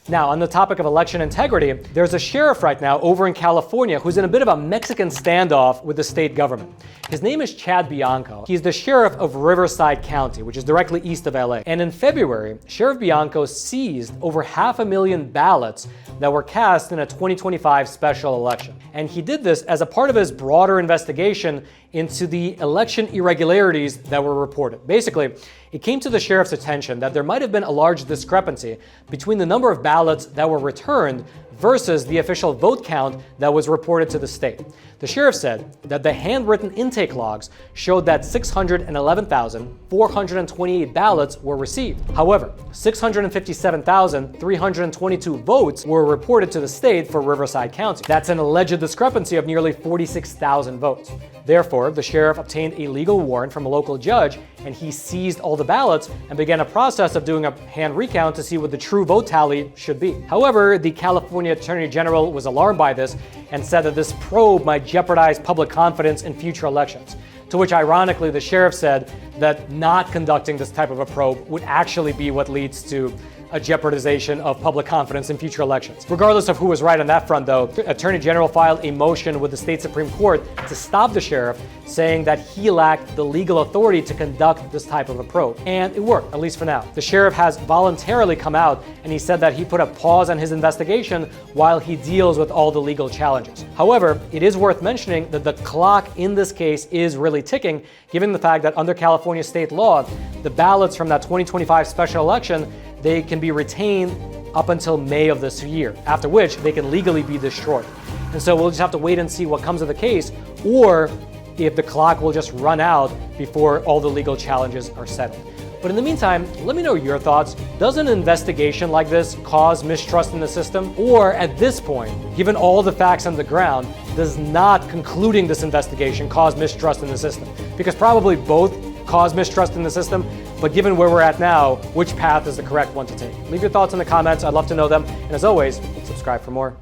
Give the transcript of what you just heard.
Now, on the topic of election integrity, there's a sheriff right now over in California who's in a bit of a Mexican standoff with the state government. His name is Chad Bianco. He's the sheriff of Riverside County, which is directly east of LA. And in February, Sheriff Bianco seized over 500,000 ballots that were cast in a 2025 special election. And he did this as a part of his broader investigation into the election irregularities that were reported. Basically, it came to the sheriff's attention that there might have been a large discrepancy between the number of ballots that were returned versus the official vote count that was reported to the state. The sheriff said that the handwritten intake logs showed that 611,428 ballots were received. However, 657,322 votes were reported to the state for Riverside County. That's an alleged discrepancy of nearly 46,000 votes. Therefore, the sheriff obtained a legal warrant from a local judge, and he seized all the ballots and began a process of doing a hand recount to see what the true vote tally should be. However, the California Attorney General was alarmed by this and said that this probe might jeopardize public confidence in future elections. To which, ironically, the sheriff said that not conducting this type of a probe would actually be what leads to a jeopardization of public confidence in future elections. Regardless of who was right on that front, though, the Attorney General filed a motion with the state Supreme Court to stop the sheriff, saying that he lacked the legal authority to conduct this type of a probe. And it worked, at least for now. The sheriff has voluntarily come out and he said that he put a pause on his investigation while he deals with all the legal challenges. However, it is worth mentioning that the clock in this case is really ticking, given the fact that under California state law, the ballots from that 2025 special election, they can be retained up until May of this year, after which they can legally be destroyed. And so we'll just have to wait and see what comes of the case, or if the clock will just run out before all the legal challenges are settled. But in the meantime, let me know your thoughts. Does an investigation like this cause mistrust in the system? Or at this point, given all the facts on the ground, does not concluding this investigation cause mistrust in the system? Because probably both cause mistrust in the system, but given where we're at now, which path is the correct one to take? Leave your thoughts in the comments. I'd love to know them. And as always, subscribe for more.